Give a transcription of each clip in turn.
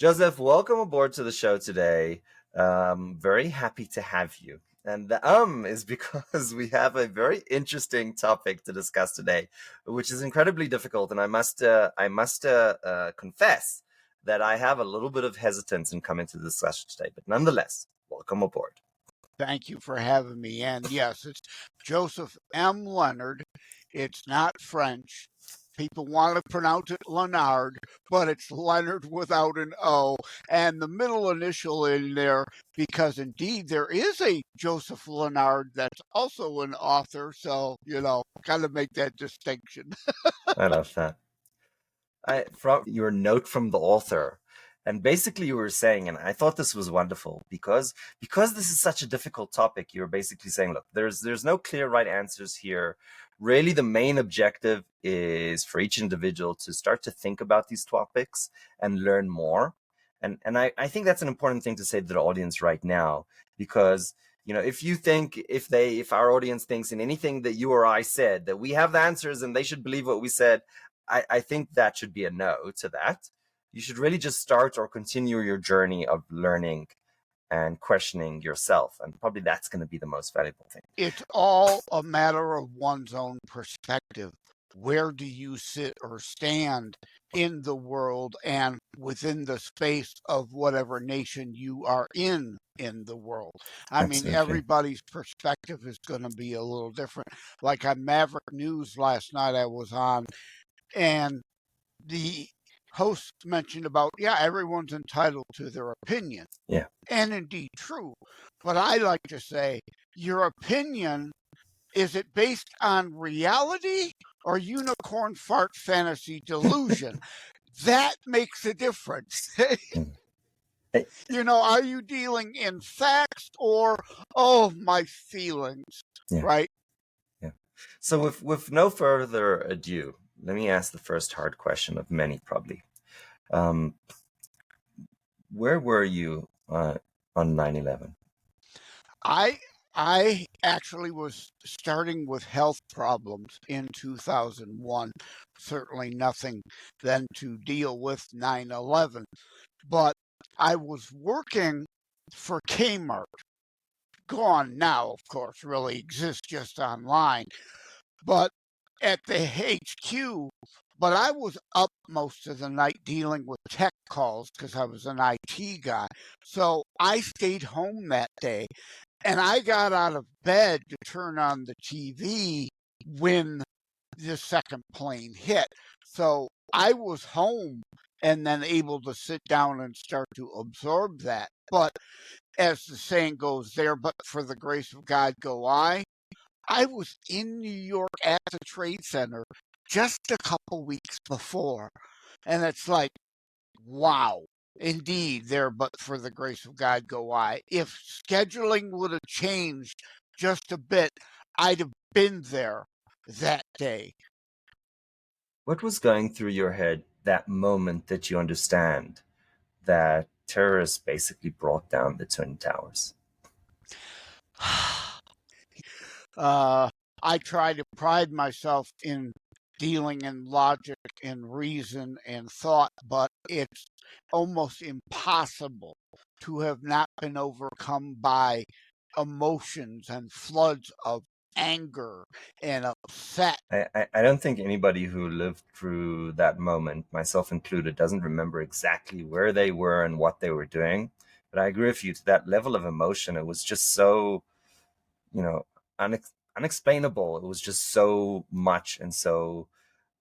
Joseph, welcome aboard to the show today. Very happy to have you. And the is because we have a very interesting topic to discuss today, which is incredibly difficult. And I must confess that I have a little bit of hesitance in coming to the discussion today. But nonetheless, welcome aboard. Thank you for having me. And yes, it's Joseph M. Lenard. It's not French. People want to pronounce it Lenard, but it's Leonard without an O and the middle initial in there because indeed there is a Joseph Lenard that's also an author. So, got to make that distinction. I love that. From your note from the author, and basically you were saying, and I thought this was wonderful because this is such a difficult topic. You're basically saying, look, there's no clear right answers here. Really, the main objective is for each individual to start to think about these topics and learn more. And I think that's an important thing to say to the audience right now, because if our audience thinks in anything that you or I said that we have the answers and they should believe what we said, I think that should be a no to that. You should really just start or continue your journey of learning and questioning yourself. And probably that's going to be the most valuable thing. It's all a matter of one's own perspective. Where do you sit or stand in the world and within the space of whatever nation you are in the world? I mean, Absolutely. everybody's perspective is going to be a little different. Like on Maverick News last night, I was on, and the host mentioned about, everyone's entitled to their opinion. Yeah. And indeed true. But I like to say, your opinion, is it based on reality or unicorn fart fantasy delusion? That makes a difference. Are you dealing in facts or, my feelings, Yeah. right? Yeah. So with no further ado, let me ask the first hard question of many, probably. Where were you on 9/11? I actually was starting with health problems in 2001. Certainly nothing then to deal with 9/11. But I was working for Kmart. Gone now, of course, really exists just online. But at the HQ, but I was up most of the night dealing with tech calls because I was an IT guy. So I stayed home that day and I got out of bed to turn on the TV when the second plane hit. So I was home and then able to sit down and start to absorb that. But as the saying goes, there but for the grace of God go I. I was in New York at the Trade Center just a couple weeks before. And it's like, wow, indeed, there but for the grace of God go I. If scheduling would have changed just a bit, I'd have been there that day. What was going through your head that moment that you understand that terrorists basically brought down the Twin Towers? I try to pride myself in dealing in logic and reason and thought, but it's almost impossible to have not been overcome by emotions and floods of anger and upset. I don't think anybody who lived through that moment, myself included, doesn't remember exactly where they were and what they were doing. But I agree with you, to that level of emotion, it was just so, unexplainable. It was just so much. And so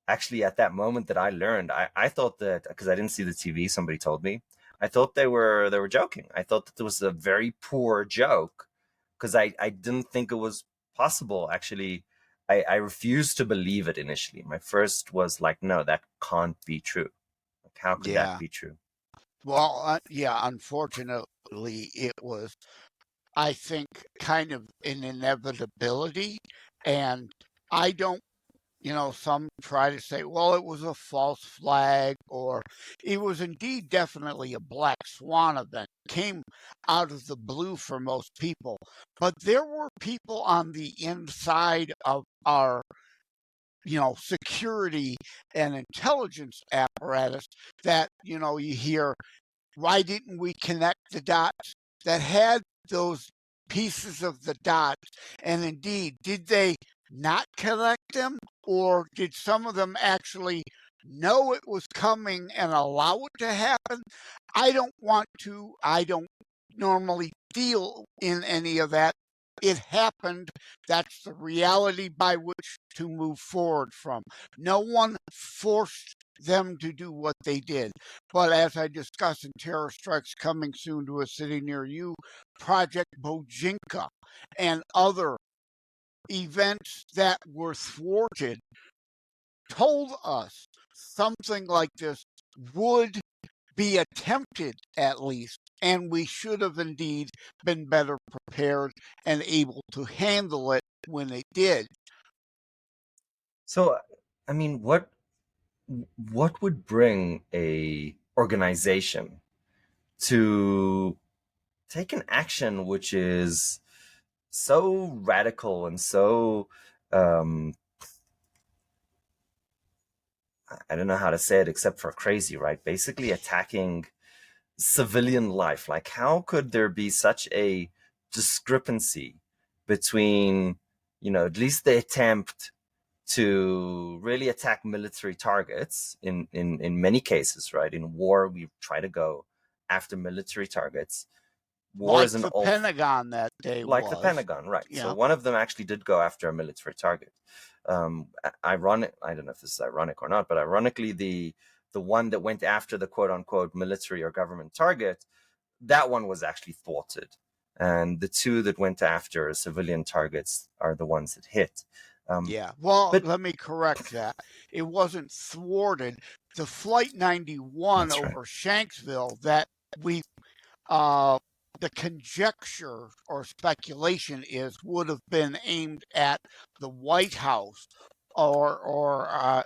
actually at that moment that I learned, I thought that, because I didn't see the TV, somebody told me, I thought they were joking. I thought that it was a very poor joke because I didn't think it was possible. Actually, I refused to believe it initially. My first was like, no, that can't be true. Like, how could that be true? Well, unfortunately, it was, I think, kind of an inevitability. And I don't, some try to say, well, it was a false flag, or it was indeed definitely a black swan event. It came out of the blue for most people. But there were people on the inside of our security and intelligence apparatus that, you hear why didn't we connect the dots that had those pieces of the dots? And indeed, did they not connect them, or did some of them actually know it was coming and allow it to happen? I don't normally deal in any of that. It happened. That's the reality by which to move forward from. No one forced them to do what they did. But as I discussed in Terror Strikes Coming Soon to a City Near You, Project Bojinka, and other events that were thwarted told us something like this would be attempted at least, and we should have indeed been better prepared and able to handle it when it did. So, I mean, what would bring a organization to take an action which is so radical and so um, I don't know how to say it except for crazy, right? Basically attacking civilian life. Like, how could there be such a discrepancy between, at least the attempt to really attack military targets in many cases, right? In war, we try to go after military targets. War Like is an the all Pentagon that day like the was. Pentagon, right? So Yeah. one of them actually did go after a military target. Ironic, I don't know if this is ironic or not, but ironically, the one that went after the quote unquote military or government target, that one was actually thwarted, and the two that went after civilian targets are the ones that hit. Yeah. Well, But let me correct that. It wasn't thwarted. The Flight 91 that's right. over Shanksville that we uh the conjecture or speculation is would have been aimed at the White House or our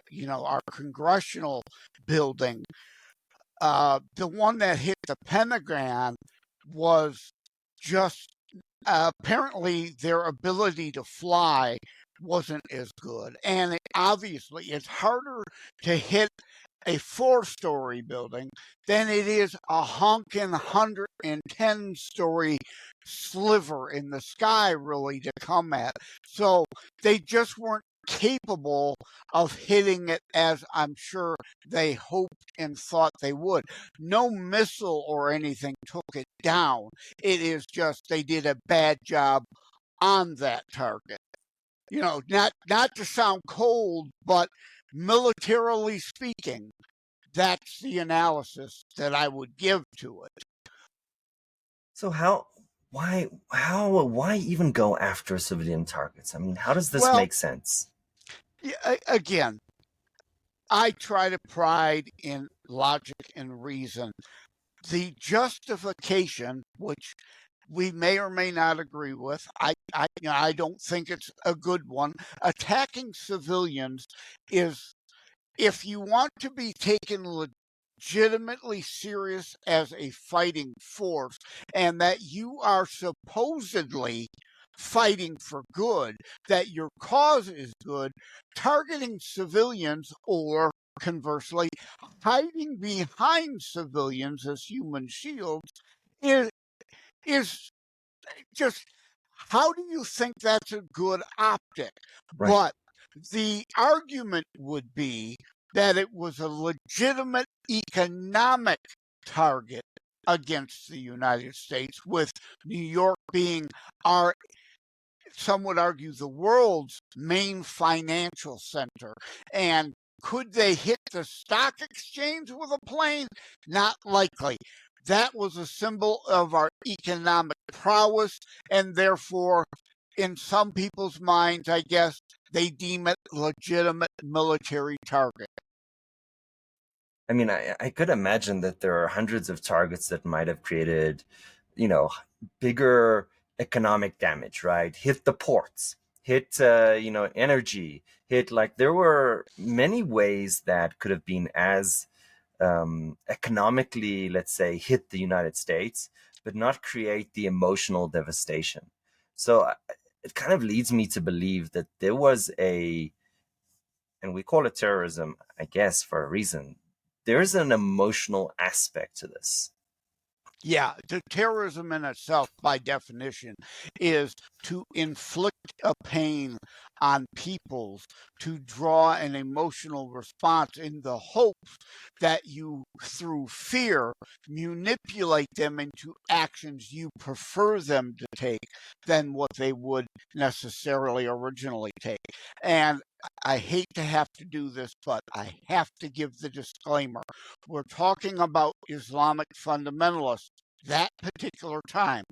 congressional building. The one that hit the Pentagon was just apparently their ability to fly wasn't as good. And obviously, it's harder to hit a 4-story building than it is a honking 110-story sliver in the sky, really, to come at. So they just weren't capable of hitting it as I'm sure they hoped and thought they would. No missile or anything took it down. It is just they did a bad job on that target. Not to sound cold, but militarily speaking, that's the analysis that I would give to it. So why even go after civilian targets? I mean, how does this Well, make sense? again, I try to pride in logic and reason. The justification, which we may or may not agree with, I don't think it's a good one. Attacking civilians is, if you want to be taken legitimately serious as a fighting force and that you are supposedly fighting for good, that your cause is good, targeting civilians or conversely, hiding behind civilians as human shields is, is just, how do you think that's a good optic? Right. But the argument would be that it was a legitimate economic target against the United States, with New York being our, some would argue, the world's main financial center. And could they hit the stock exchange with a plane? Not likely. That was a symbol of our economic prowess, and therefore, in some people's minds, I guess, they deem it legitimate military target. I mean, I could imagine that there are hundreds of targets that might have created, you know, bigger economic damage, right? Hit the ports, hit, energy, hit, like, there were many ways that could have been as economically, let's say, hit the United States, but not create the emotional devastation. So it kind of leads me to believe that there was and we call it terrorism, I guess, for a reason. There's an emotional aspect to this. Yeah, the terrorism in itself, by definition, is to inflict a pain on peoples, to draw an emotional response in the hopes that you, through fear, manipulate them into actions you prefer them to take than what they would necessarily originally take. And I hate to have to do this, but I have to give the disclaimer. We're talking about Islamic fundamentalists that particular time,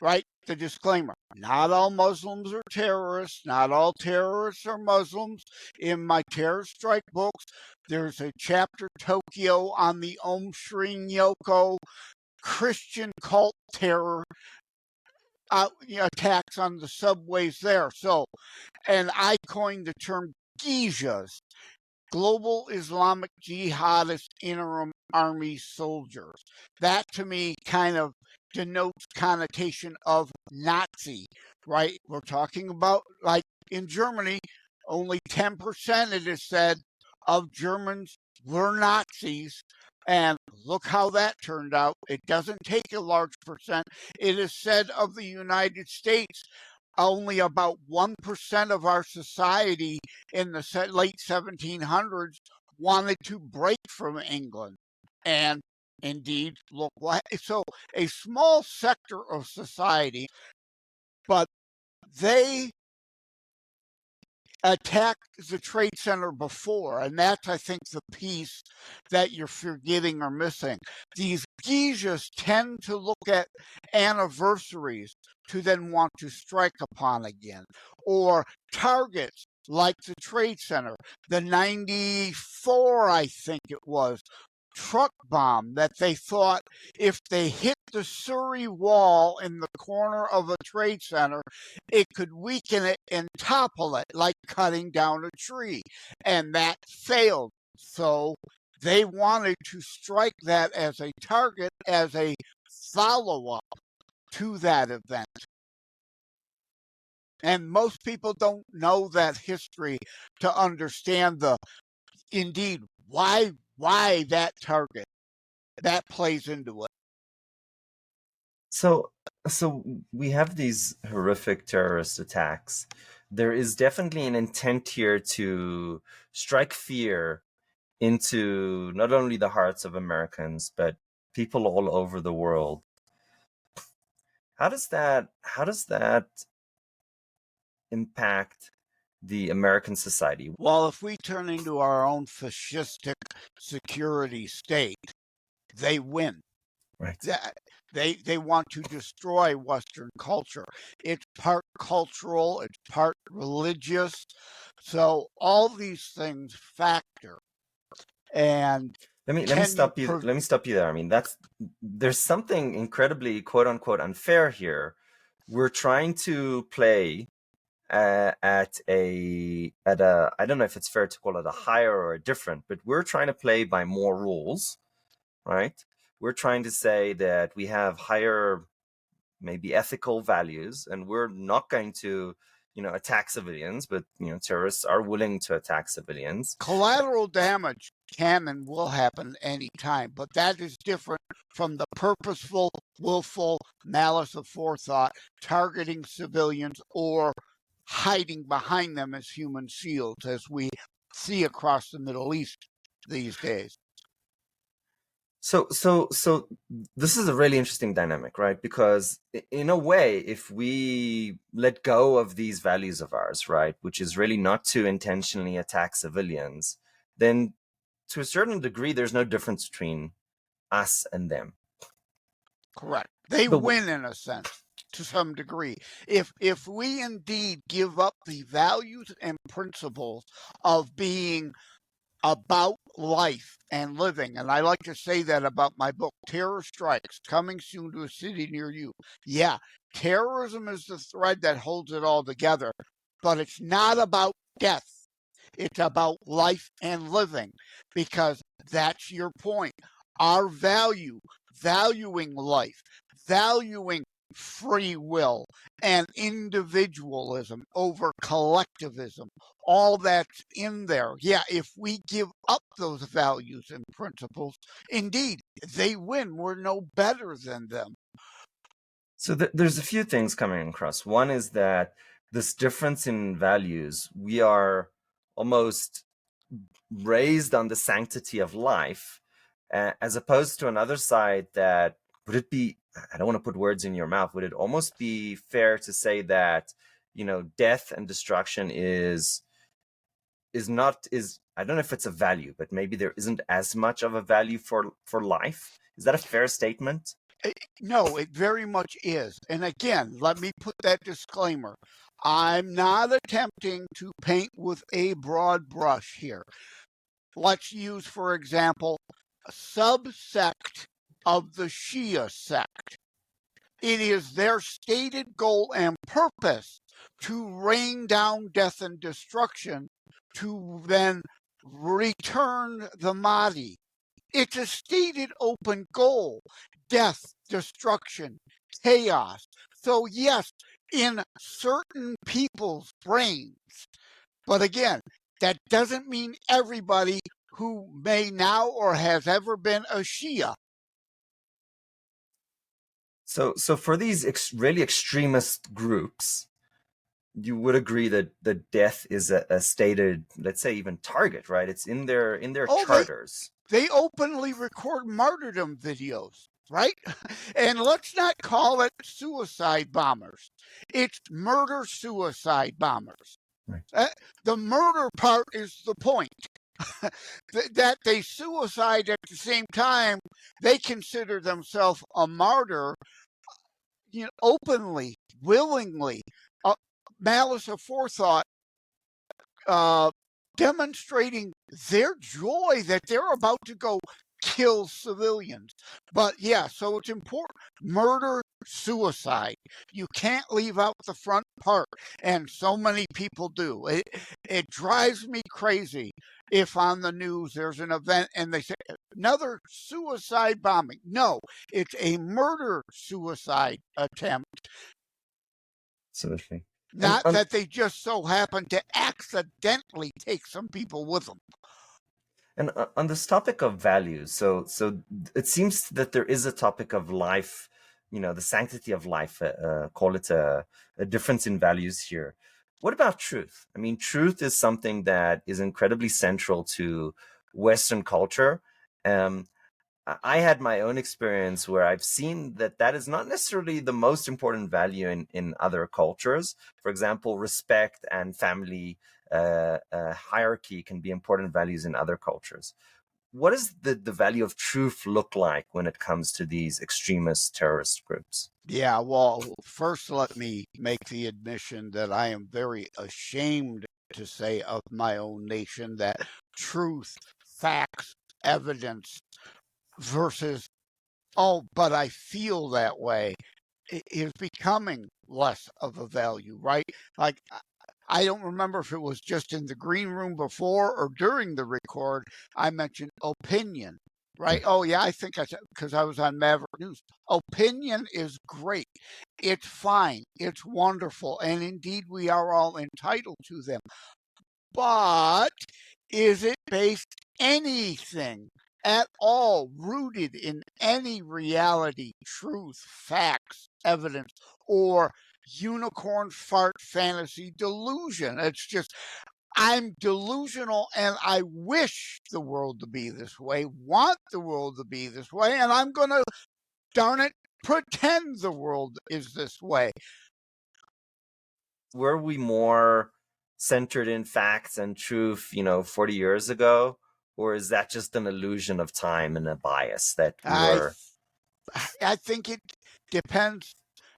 right? The disclaimer: not all Muslims are terrorists, not all terrorists are Muslims. In my terror strike books, there's a chapter, Tokyo, on the Shinryoku Christian cult terror attacks on the subways there. So, and I coined the term geishas, Global Islamic Jihadist Interim Army Soldiers. That to me kind of denotes connotation of Nazi, right? We're talking about, like, in Germany, only 10%, it is said, of Germans were Nazis. And look how that turned out. It doesn't take a large percent. It is said of the United States, only about 1% of our society in the late 1700s wanted to break from England. And indeed, look what. So a small sector of society, but they attacked the Trade Center before, and that's, I think, the piece that you're forgetting or missing. These geishas tend to look at anniversaries to then want to strike upon again, or targets like the Trade Center, the 94, I think it was, truck bomb that they thought if they hit the Surrey wall in the corner of a trade center, it could weaken it and topple it like cutting down a tree. And that failed. So they wanted to strike that as a target, as a follow up to that event. And most people don't know that history to understand indeed why that target that plays into it. So, so we have these horrific terrorist attacks. There is definitely an intent here to strike fear into not only the hearts of Americans, but people all over the world. How does that impact the American society? Well, if we turn into our own fascistic security state, they win. Right. They want to destroy Western culture. It's part cultural, it's part religious. So all these things factor. And Let me can you stop you. Let me stop you there. I mean, there's something incredibly quote unquote unfair here. We're trying to play at a I don't know if it's fair to call it a higher or a different, but we're trying to play by more rules, right? We're trying to say that we have higher, maybe ethical values, and we're not going to, attack civilians, but terrorists are willing to attack civilians. collateral damage can and will happen anytime, but that is different from the purposeful, willful malice of forethought targeting civilians or hiding behind them as human shields, as we see across the Middle East these days. So this is a really interesting dynamic, right? Because in a way, if we let go of these values of ours, right, which is really not to intentionally attack civilians, then to a certain degree, there's no difference between us and them. Correct. They But win in a sense to some degree. If we indeed give up the values and principles of being about life and living. And I like to say that about my book, Terror Strikes, Coming Soon to a City Near You. Yeah, terrorism is the thread that holds it all together, but it's not about death. It's about life and living, because that's your point. Our valuing life, valuing free will and individualism over collectivism. All that's in there. Yeah, if we give up those values and principles, indeed, they win. We're no better than them. So there's a few things coming across. One is that this difference in values, we are almost raised on the sanctity of life, as opposed to another side that would it be, I don't want to put words in your mouth, would it almost be fair to say that, death and destruction is not, I don't know if it's a value, but maybe there isn't as much of a value for life? Is that a fair statement? No, it very much is. And again, let me put that disclaimer. I'm not attempting to paint with a broad brush here. Let's use, for example, a subsect of the Shia sect. It is their stated goal and purpose to rain down death and destruction, to then return the Mahdi. It's a stated open goal: death, destruction, chaos. So, yes, in certain people's brains. But again, that doesn't mean everybody who may now or has ever been a Shia. So for these really extremist groups, you would agree that the death is a stated, let's say, even target, right? It's in their charters. They openly record martyrdom videos, right? And let's not call it suicide bombers. It's murder-suicide bombers. Right. The murder part is the point. That they suicide at the same time, they consider themselves a martyr, openly, willingly, malice aforethought, demonstrating their joy that they're about to go kill civilians. But yeah, so it's important. Murder, suicide. You can't leave out the front part, and so many people do. It drives me crazy if on the news there's an event and they say another suicide bombing. No, it's a murder-suicide attempt. Absolutely. Not that they just so happen to accidentally take some people with them. And on this topic of values, so it seems that there is a topic of life, the sanctity of life, call it a difference in values here. What about truth? I mean, truth is something that is incredibly central to Western culture. I had my own experience where I've seen that is not necessarily the most important value in other cultures. For example, respect and family hierarchy can be important values in other cultures. What does the value of truth look like when it comes to these extremist terrorist groups? Yeah, well, first let me make the admission that I am very ashamed to say of my own nation that truth, facts, evidence versus, oh, but I feel that way, is becoming less of a value, right? Like, I don't remember if it was just in the green room before or during the record, I mentioned opinion, right? Oh, yeah, I think because I was on Maverick News. Opinion is great. It's fine. It's wonderful. And indeed, we are all entitled to them. But is it based anything at all rooted in any reality, truth, facts, evidence, or unicorn fart fantasy delusion? It's just, I'm delusional and I wish the world to be this way, want the world to be this way, and I'm going to, darn it, pretend the world is this way. Were we more centered in facts and truth, 40 years ago? Or is that just an illusion of time and a bias that we were? I think it depends.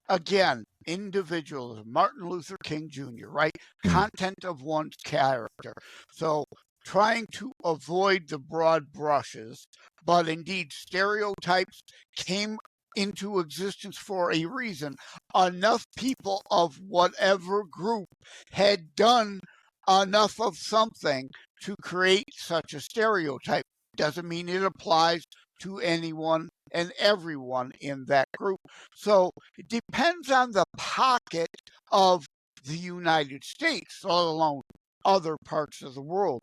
Again, individualism, Martin Luther King Jr., right? Content of one's character. So trying to avoid the broad brushes, but indeed stereotypes came into existence for a reason. Enough people of whatever group had done enough of something to create such a stereotype. Doesn't mean it applies to anyone and everyone in that group. So it depends on the pocket of the United States, let alone other parts of the world.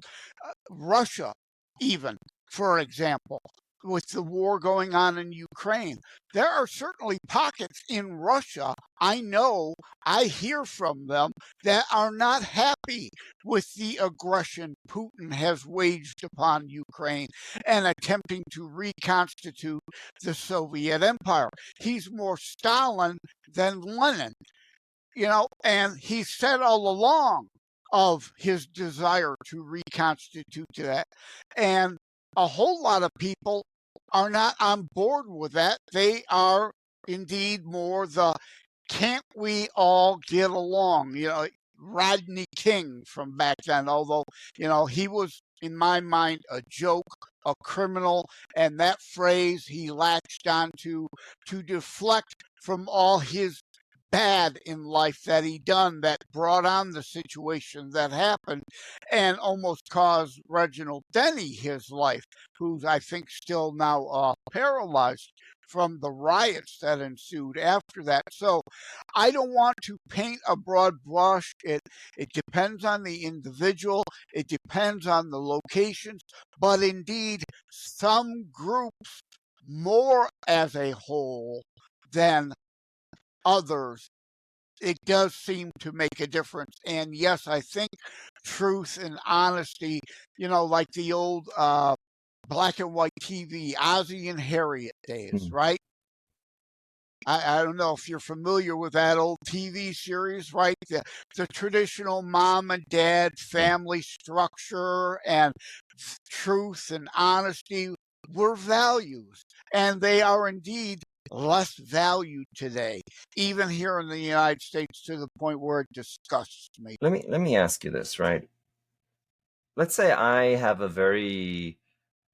Russia, even, for example, with the war going on in Ukraine, there are certainly pockets in Russia, I know, I hear from them, that are not happy with the aggression Putin has waged upon Ukraine and attempting to reconstitute the Soviet Empire. He's more Stalin than Lenin, and he said all along of his desire to reconstitute that. And a whole lot of people are not on board with that. They are indeed more the can't we all get along? Rodney King from back then, although, he was, in my mind, a joke, a criminal, and that phrase he latched onto to deflect from all his bad in life that he done that brought on the situation that happened and almost caused Reginald Denny his life, who's I think still now paralyzed from the riots that ensued after that. So I don't want to paint a broad brush. It depends on the individual, it depends on the locations, but indeed some groups more as a whole than others, it does seem to make a difference. And yes, I think truth and honesty, like the old black and white TV, Ozzie and Harriet days, right? I don't know if you're familiar with that old TV series, right? The traditional mom and dad family structure and truth and honesty were values, and they are indeed less valued today, even here in the United States, to the point where it disgusts me. Let me ask you this, right? Let's say I have a very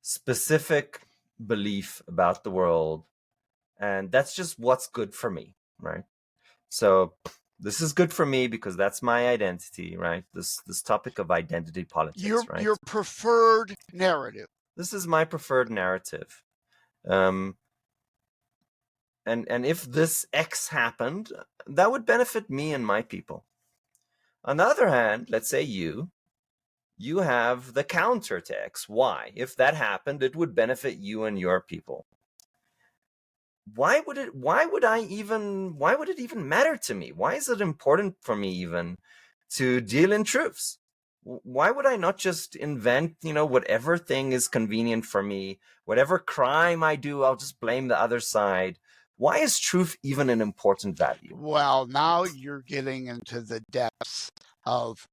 specific belief about the world, and that's just what's good for me, right? So this is good for me because that's my identity, right? This topic of identity politics, right? Your preferred narrative. This is my preferred narrative. And if this X happened, that would benefit me and my people. On the other hand, let's say you have the counter to X, Y. If that happened, it would benefit you and your people. Why would it even matter to me? Why is it important for me even to deal in truths? Why would I not just invent, whatever thing is convenient for me, whatever crime I do, I'll just blame the other side. Why is truth even an important value? Well, now you're getting into the depths of,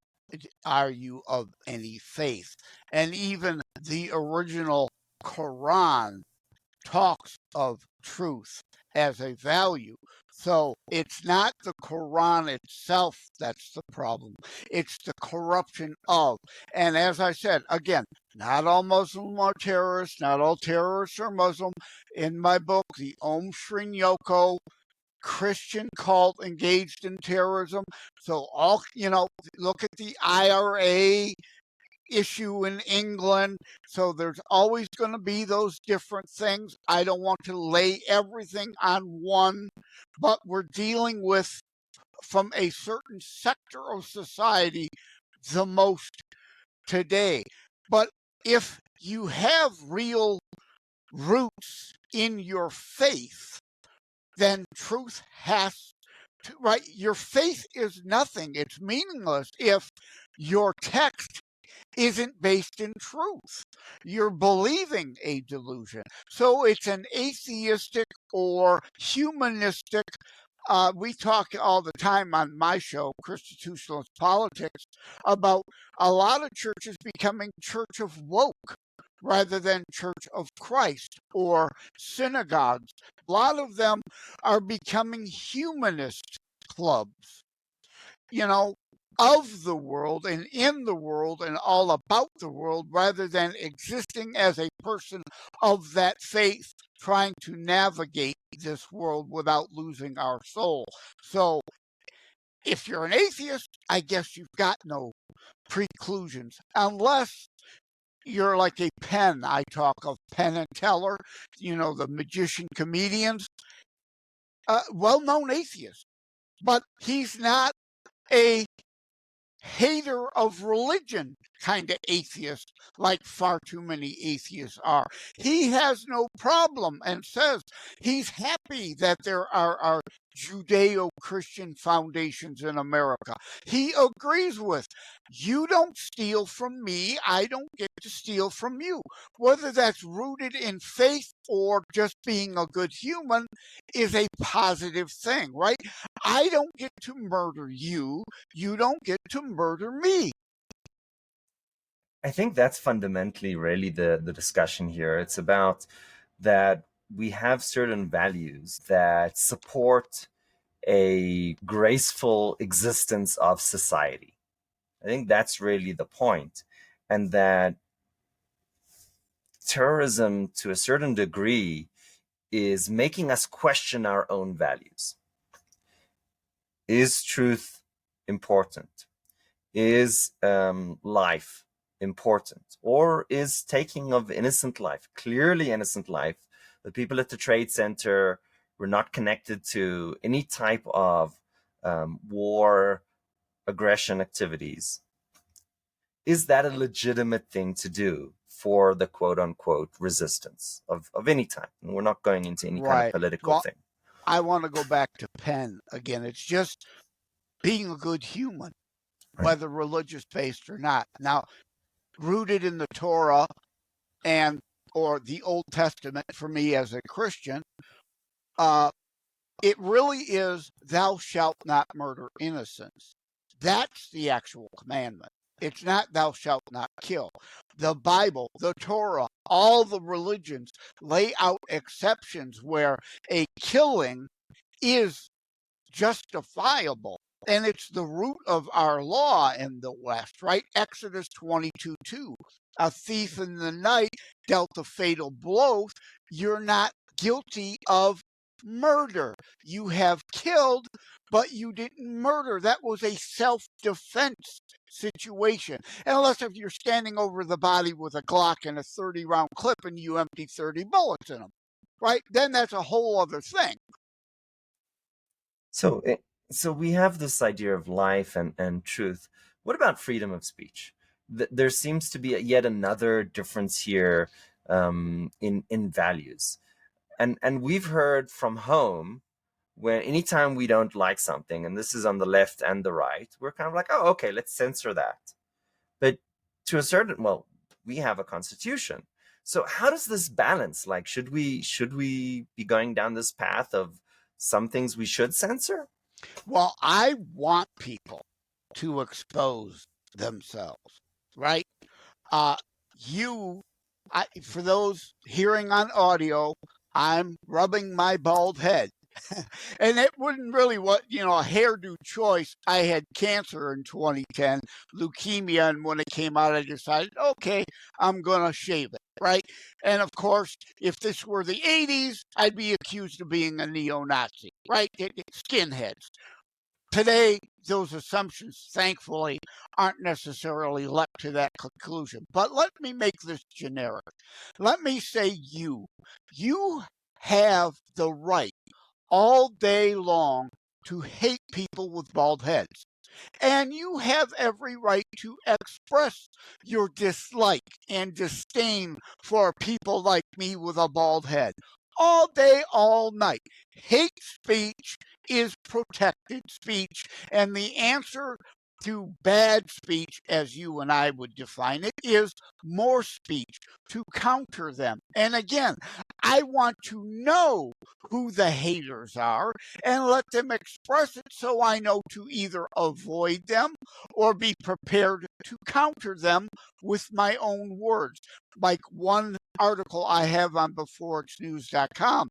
are you of any faith? And even the original Quran talks of truth as a value. So it's not the Quran itself that's the problem. It's the corruption of. And as I said, again, not all Muslims are terrorists. Not all terrorists are Muslim. In my book, the Om Srinyoko Christian cult engaged in terrorism. So look at the IRA issue in England. So there's always going to be those different things. I don't want to lay everything on one, but we're dealing with, from a certain sector of society, the most today. But if you have real roots in your faith, then truth has to, right? Your faith is nothing. It's meaningless if your text isn't based in truth. You're believing a delusion. So it's an atheistic or humanistic. We talk all the time on my show, Constitutionalist Politics, about a lot of churches becoming Church of Woke rather than Church of Christ or synagogues. A lot of them are becoming humanist clubs. Of the world and in the world and all about the world, rather than existing as a person of that faith trying to navigate this world without losing our soul. So if you're an atheist, I guess you've got no preclusions, unless you're like a Penn. I talk of Penn and Teller, the magician comedians, well-known atheist, but he's not a hater of religion kind of atheist like far too many atheists are. He has no problem and says he's happy that there are Judeo-Christian foundations in America. He agrees with, you don't steal from me, I don't get to steal from you. Whether that's rooted in faith or just being a good human is a positive thing, right? I don't get to murder you, you don't get to murder me. I think that's fundamentally really the discussion here. It's about that we have certain values that support a graceful existence of society. I think that's really the point. And that terrorism, to a certain degree, is making us question our own values. Is truth important? Is life important? Or is taking of innocent life, clearly innocent life, the people at the Trade Center were not connected to any type of war, aggression activities. Is that a legitimate thing to do for the quote unquote resistance of any type? And we're not going into any kind of Right. political Well, thing. I want to go back to Penn again. It's just being a good human, Right. whether religious based or not. Now, rooted in the Torah and or the Old Testament for me as a Christian, it really is thou shalt not murder innocents. That's the actual commandment. It's not thou shalt not kill. The Bible, the Torah, all the religions lay out exceptions where a killing is justifiable. And it's the root of our law in the West, right? Exodus 22:2. A thief in the night dealt a fatal blow. You're not guilty of murder. You have killed, but you didn't murder. That was a self defense situation. Unless if you're standing over the body with a Glock and a 30-round clip and you empty 30 bullets in them, right? Then that's a whole other thing. So, so we have this idea of life and truth. What about freedom of speech? There seems to be yet another difference here in values, and we've heard from home where anytime we don't like something, and this is on the left and the right, we're kind of like, oh, okay, let's censor that. But to a certain, well, we have a constitution. So how does this balance? Like, should we be going down this path of some things we should censor? Well, I want people to expose themselves, right? Uh, you, for those hearing on audio, I'm rubbing my bald head. And it wasn't really a hairdo choice. I had cancer in 2010, leukemia, and when it came out, I decided, okay, I'm going to shave it, right? And of course, if this were the 80s, I'd be accused of being a neo-Nazi, right? Skinheads. Today, those assumptions, thankfully, aren't necessarily left to that conclusion. But let me make this generic. Let me say you have the right all day long to hate people with bald heads. And you have every right to express your dislike and disdain for people like me with a bald head. All day, all night. Hate speech is protected speech, and the answer to bad speech, as you and I would define it, is more speech to counter them. And again, I want to know who the haters are and let them express it so I know to either avoid them or be prepared to counter them with my own words. Like one article I have on beforeitsnews.com,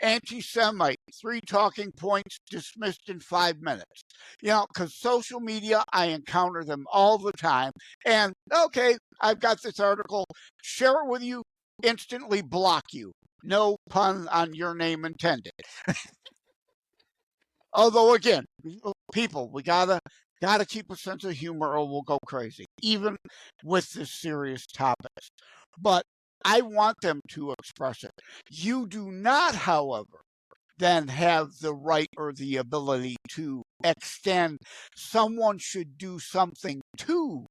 anti-Semite, 3 talking points dismissed in 5 minutes. Because social media, I encounter them all the time. And okay, I've got this article, share it with you, instantly block you. No pun on your name intended. Although, again, people, we gotta Got to keep a sense of humor or we'll go crazy, even with the serious topics. But I want them to express it. You do not, however, then have the right or the ability to extend someone should do something to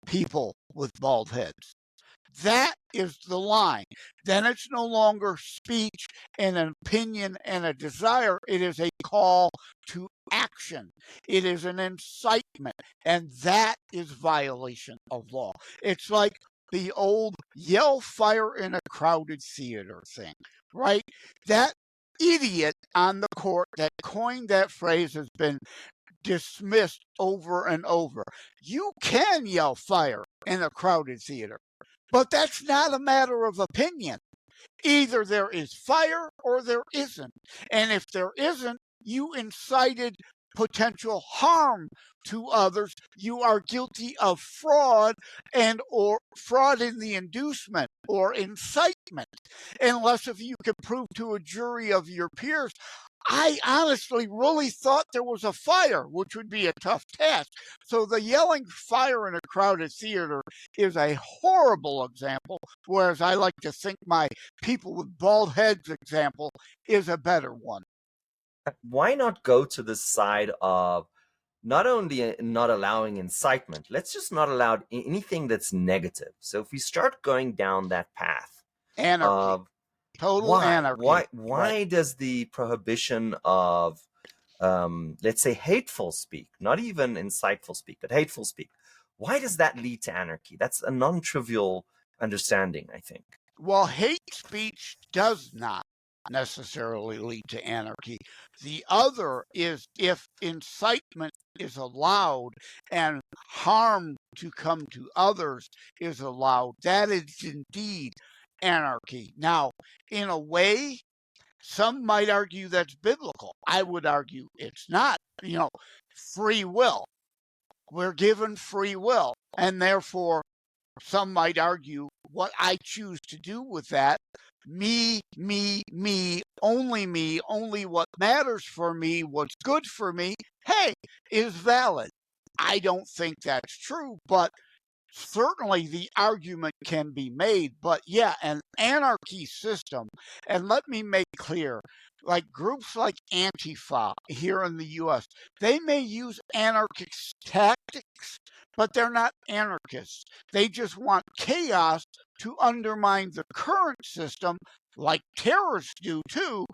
people with bald heads. That is the line. Then it's no longer speech and an opinion and a desire. It is a call to action. It is an incitement. And that is violation of law. It's like the old yell fire in a crowded theater thing, right? That idiot on the court that coined that phrase has been dismissed over and over. You can yell fire in a crowded theater. But that's not a matter of opinion. Either there is fire or there isn't. And if there isn't, you incited potential harm to others. You are guilty of fraud and or fraud in the inducement or incitement. Unless if you can prove to a jury of your peers, I honestly really thought there was a fire, which would be a tough task. So the yelling fire in a crowded theater is a horrible example, whereas I like to think my people with bald heads example is a better one. Why not go to the side of not only not allowing incitement, let's just not allow anything that's negative. So if we start going down that path Anarchy, of total why anarchy. why does the prohibition of let's say hateful speak, not even insightful speak, but hateful speak, why does that lead to anarchy? That's a non-trivial understanding, I think. Well, hate speech does not necessarily lead to anarchy. The other is if incitement is allowed and harm to come to others is allowed, that is indeed anarchy. Now, in a way, some might argue that's biblical. I would argue it's not. Free will. We're given free will, and therefore some might argue what I choose to do with that, me, only what matters for me, what's good for me, hey, is valid. I don't think that's true, but certainly the argument can be made. But yeah, an anarchy system, and let me make clear, like groups like Antifa here in the US, they may use anarchist tactics, but they're not anarchists. They just want chaos to undermine the current system, like terrorists do too.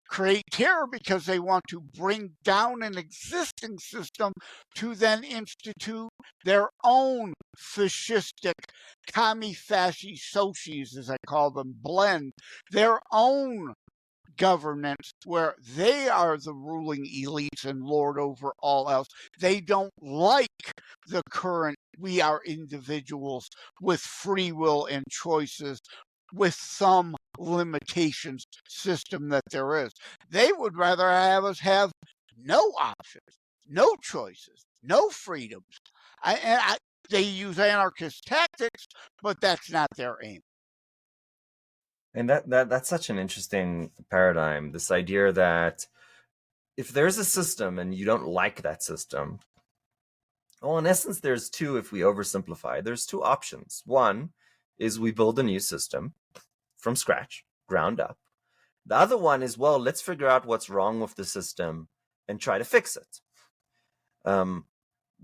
Create terror because they want to bring down an existing system to then institute their own fascistic, commie fasci sociis, as I call them, blend their own governance where they are the ruling elites and lord over all else. They don't like the current, we are individuals with free will and choices with some limitations system that there is. They would rather have us have no options, no choices, no freedoms. They use anarchist tactics, but that's not their aim. And that's such an interesting paradigm, this idea that if there's a system and you don't like that system, well, in essence, there's two, if we oversimplify, there's two options. One is we build a new system from scratch, ground up. The other one is, well, let's figure out what's wrong with the system and try to fix it.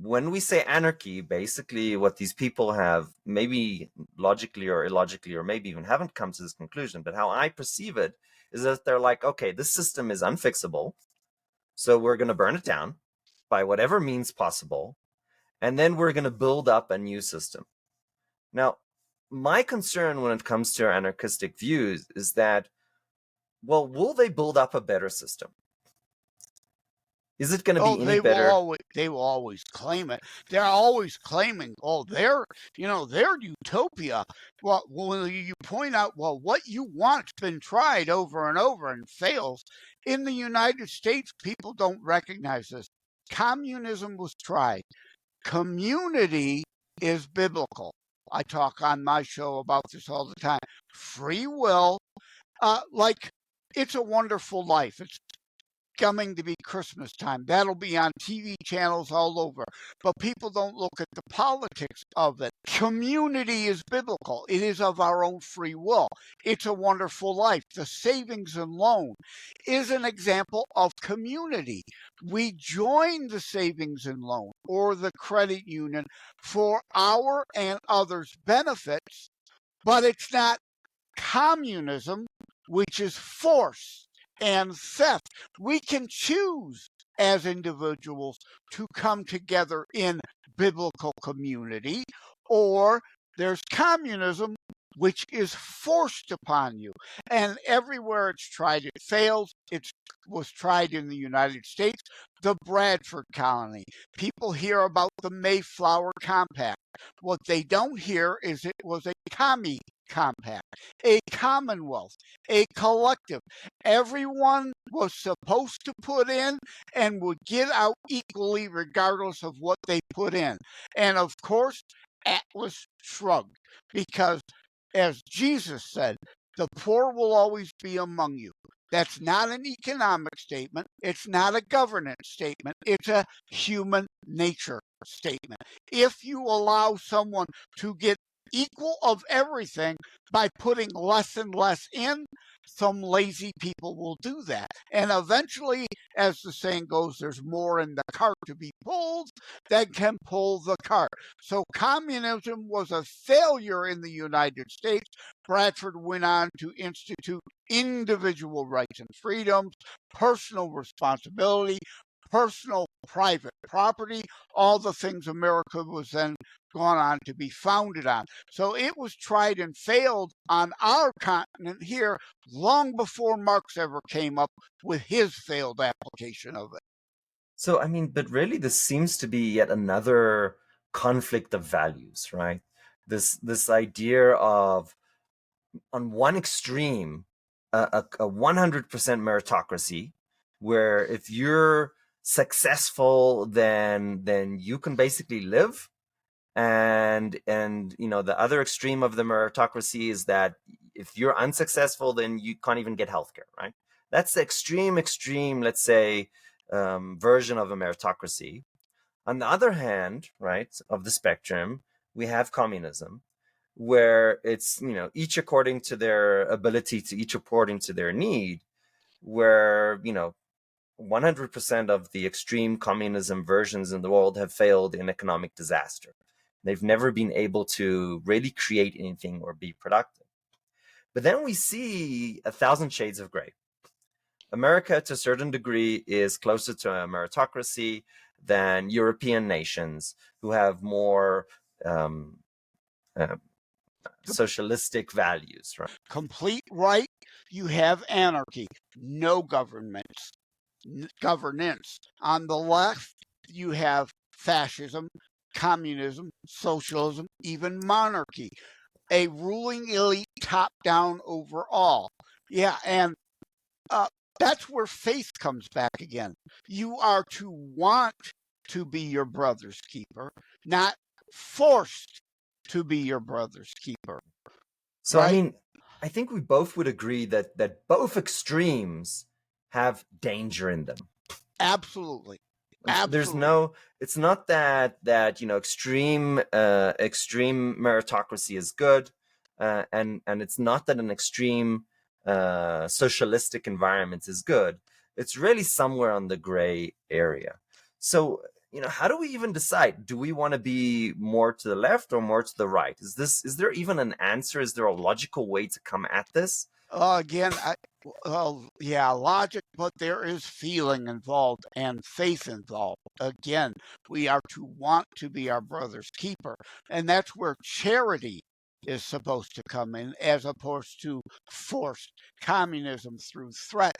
When we say anarchy, basically what these people have, maybe logically or illogically, or maybe even haven't come to this conclusion, but how I perceive it is that they're like, okay, this system is unfixable, so we're going to burn it down by whatever means possible, and then we're going to build up a new system. Now, my concern when it comes to anarchistic views is that, well, will they build up a better system? Is it going to be any better? They will always claim it. They're always claiming, they're utopia. Well, when you point out, well, what you want's been tried over and over and fails. In the United States, people don't recognize this. Communism was tried. Community is biblical. I talk on my show about this all the time. Free will, like It's a Wonderful Life. It's coming to be Christmas time. That'll be on TV channels all over. But people don't look at the politics of it. Community is biblical. It is of our own free will. It's a Wonderful Life. The savings and loan is an example of community. We join the savings and loan or the credit union for our and others' benefits, but it's not communism, which is force and theft. We can choose as individuals to come together in biblical community, or there's communism, which is forced upon you. And everywhere it's tried, it fails. It was tried in the United States, the Bradford colony. People hear about the Mayflower Compact. What they don't hear is it was a commie compact, a commonwealth, a collective. Everyone was supposed to put in and would get out equally regardless of what they put in. And of course, Atlas shrugged because, as Jesus said, the poor will always be among you. That's not an economic statement. It's not a governance statement. It's a human nature statement. If you allow someone to get equal of everything by putting less and less in, some lazy people will do that. And eventually, as the saying goes, there's more in the cart to be pulled than can pull the cart. So communism was a failure in the United States. Bradford went on to institute individual rights and freedoms, personal responsibility, personal private property, all the things America was then gone on to be founded on. So it was tried and failed on our continent here long before Marx ever came up with his failed application of it. So, I mean, but really, this seems to be yet another conflict of values, right? This idea of, on one extreme, a 100% meritocracy, where if you're successful, then you can basically live, and the other extreme of the meritocracy is that if you're unsuccessful, then you can't even get healthcare, right? That's the extreme, let's say, version of a meritocracy. On the other hand, right, of the spectrum, we have communism, where it's, each according to their ability, to each according to their need, where 100% of the extreme communism versions in the world have failed in economic disaster. They've never been able to really create anything or be productive. But then we see 1,000 shades of gray. America, to a certain degree, is closer to a meritocracy than European nations who have more socialistic values, right? Complete right, you have anarchy, no governance. On the left, you have fascism, communism, socialism, even monarchy, a ruling elite top down over all. Yeah, and that's where faith comes back again. You are to want to be your brother's keeper, not forced to be your brother's keeper. So, right? I mean, I think we both would agree that both extremes have danger in them. Absolutely. There's no, it's not that extreme meritocracy is good, and it's not that an extreme socialistic environment is good. It's really somewhere on the gray area. So, how do we even decide? Do we want to be more to the left or more to the right? Is there even an answer? Is there a logical way to come at this? Again, logic, but there is feeling involved and faith involved. Again, we are to want to be our brother's keeper. And that's where charity is supposed to come in, as opposed to forced communism through threat.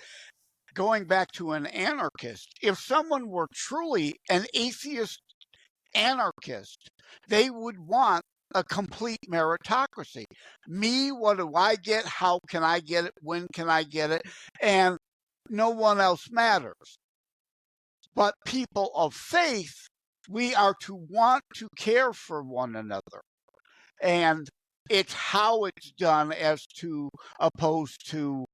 Going back to an anarchist, if someone were truly an atheist anarchist, they would want a complete meritocracy. Me, what do I get? How can I get it? When can I get it? And no one else matters. But people of faith, we are to want to care for one another. And it's how it's done as to opposed to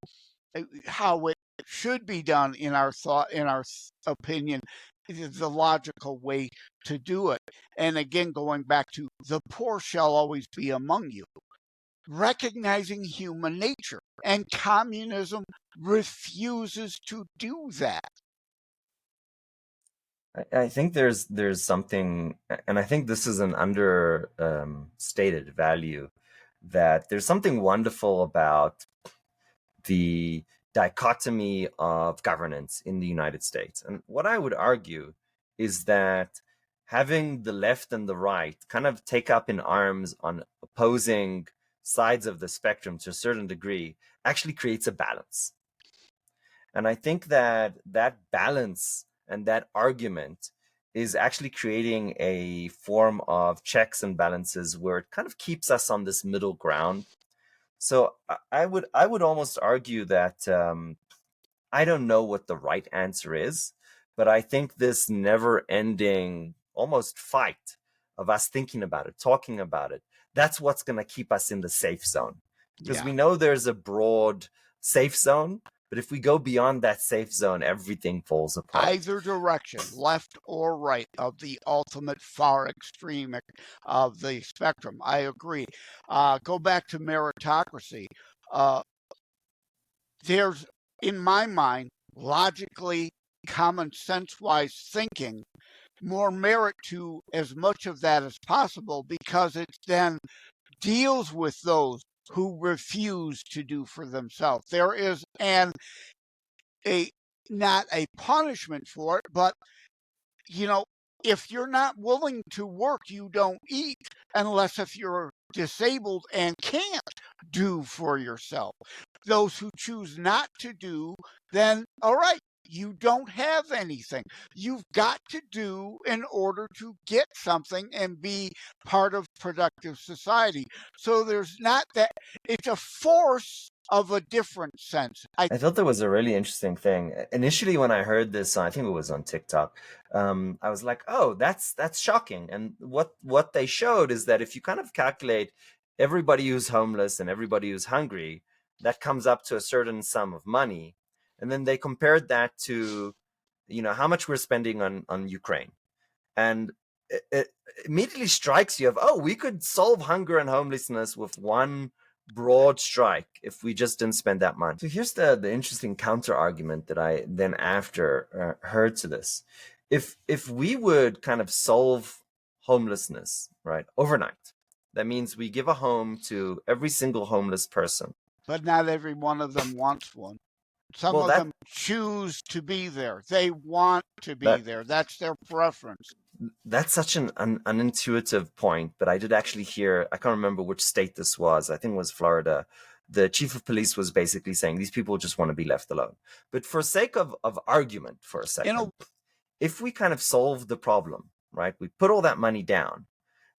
how it should be done in our thought, in our opinion, is the logical way to do it. And again, going back to the poor shall always be among you, recognizing human nature. And communism refuses to do that. I think there's something, and I think this is an under stated value, that there's something wonderful about the dichotomy of governance in the United States. And what I would argue is that having the left and the right kind of take up in arms on opposing sides of the spectrum to a certain degree actually creates a balance. And I think that that balance and that argument is actually creating a form of checks and balances where it kind of keeps us on this middle ground. So I would almost argue that I don't know what the right answer is, but I think this never-ending almost fight of us thinking about it, talking about it, that's what's going to keep us in the safe zone. Because we know there's a broad safe zone, but if we go beyond that safe zone, everything falls apart. Either direction, left or right, of the ultimate far extreme of the spectrum. I agree. Go back to meritocracy. There's, in my mind, logically, common sense wise thinking, more merit to as much of that as possible, because it then deals with those who refuse to do for themselves. There is a not a punishment for it, but you know, if you're not willing to work, you don't eat, unless if you're disabled and can't do for yourself. Those who choose not to do, then all right, you don't have anything. You've got to do in order to get something and be part of productive society. So there's not that, it's a force of a different sense. I thought that was a really interesting thing. Initially, when I heard this, I think it was on TikTok, I was like, "Oh, that's shocking." And what they showed is that if you kind of calculate everybody who's homeless and everybody who's hungry, that comes up to a certain sum of money, and then they compared that to, how much we're spending on Ukraine, and it immediately strikes you of, oh, we could solve hunger and homelessness with one broad strike if we just didn't spend that money. So here's the interesting counter argument that I then after heard to this. If we would kind of solve homelessness, right, overnight, that means we give a home to every single homeless person. But not every one of them wants one. Some of them choose to be there. They want to be there. That's their preference. That's such an unintuitive point, but I did actually hear, I can't remember which state this was, I think it was Florida. The chief of police was basically saying these people just want to be left alone. But for sake of argument for a second, if we kind of solve the problem, right, we put all that money down,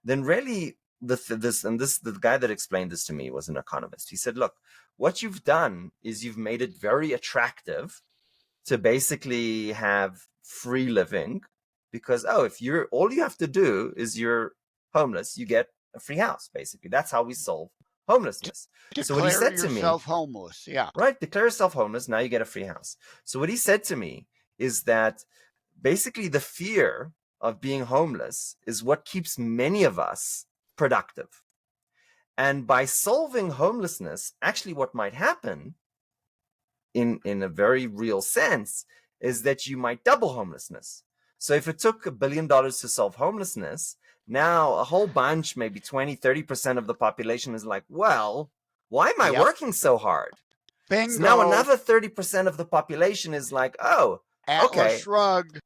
then really the guy that explained this to me was an economist. He said, look, what you've done is you've made it very attractive to basically have free living, because if you're, all you have to do is you're homeless, you get a free house. Basically, that's how we solve homelessness. So what he said to me, yourself homeless, right? Declare yourself homeless. Now you get a free house. So what he said to me is that basically the fear of being homeless is what keeps many of us productive. And by solving homelessness, actually what might happen in a very real sense is that you might double homelessness. So if it took $1 billion to solve homelessness, now a whole bunch, maybe 20-30% of the population is like, well, why am I working so hard? Bingo. So now another 30% of the population is like, oh, Atlas shrugged.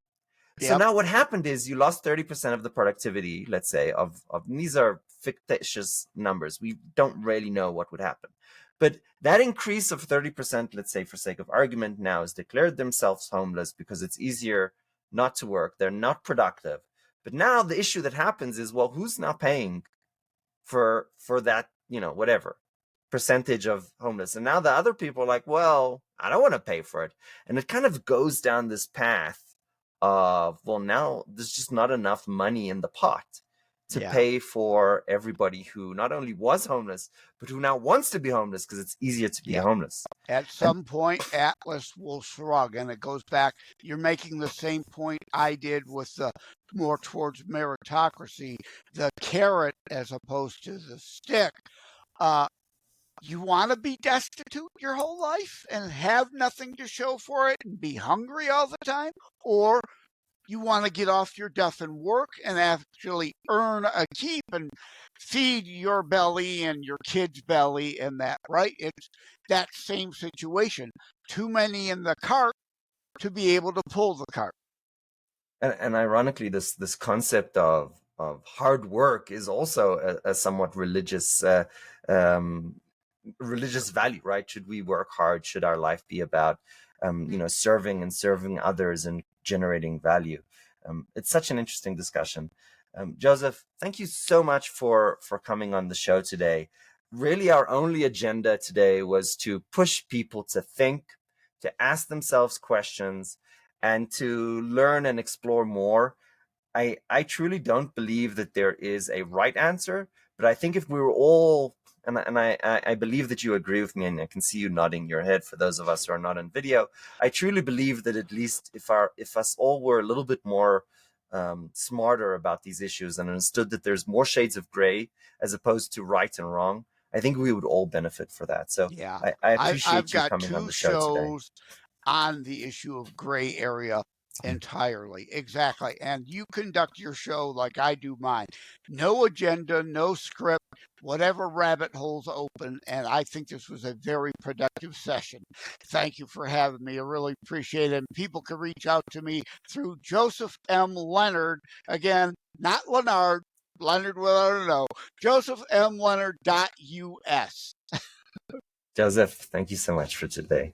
So now what happened is you lost 30% of the productivity, let's say, of these are fictitious numbers. We don't really know what would happen. But that increase of 30%, let's say for sake of argument, now has declared themselves homeless because it's easier not to work. They're not productive. But now the issue that happens is, well, who's now paying for that, whatever percentage of homeless? And now the other people are like, well, I don't want to pay for it. And it kind of goes down this path of, well, now there's just not enough money in the pot to Yeah. pay for everybody who not only was homeless, but who now wants to be homeless because it's easier to be Yeah. homeless. At And some point, Atlas will shrug, and it goes back. You're making the same point I did with the more towards meritocracy, the carrot as opposed to the stick. Uh, you want to be destitute your whole life and have nothing to show for it and be hungry all the time? Or you want to get off your duff and work and actually earn a keep and feed your belly and your kid's belly and that, right? It's that same situation. Too many in the cart to be able to pull the cart. and ironically, this concept of hard work is also a somewhat um, religious value, right? Should we work hard? Should our life be about serving and serving others and generating value? It's such an interesting discussion. Joseph, thank you so much for coming on the show today. Really, our only agenda today was to push people to think, to ask themselves questions, and to learn and explore more. I truly don't believe that there is a right answer, but I think if we were all, and I believe that you agree with me, and I can see you nodding your head for those of us who are not on video. I truly believe that at least if us all were a little bit more smarter about these issues and understood that there's more shades of gray as opposed to right and wrong, I think we would all benefit for that. So Yeah. I I've appreciate you got coming on two the show today. shows on the issue of gray area entirely. Exactly. And you conduct your show like I do mine. No agenda, no script, whatever rabbit holes open. And I think this was a very productive session. Thank you for having me. I really appreciate it. And people can reach out to me through Joseph M. Lenard. Again, not Lenard, Leonard without an O, josephmleonard.us. Joseph, thank you so much for today.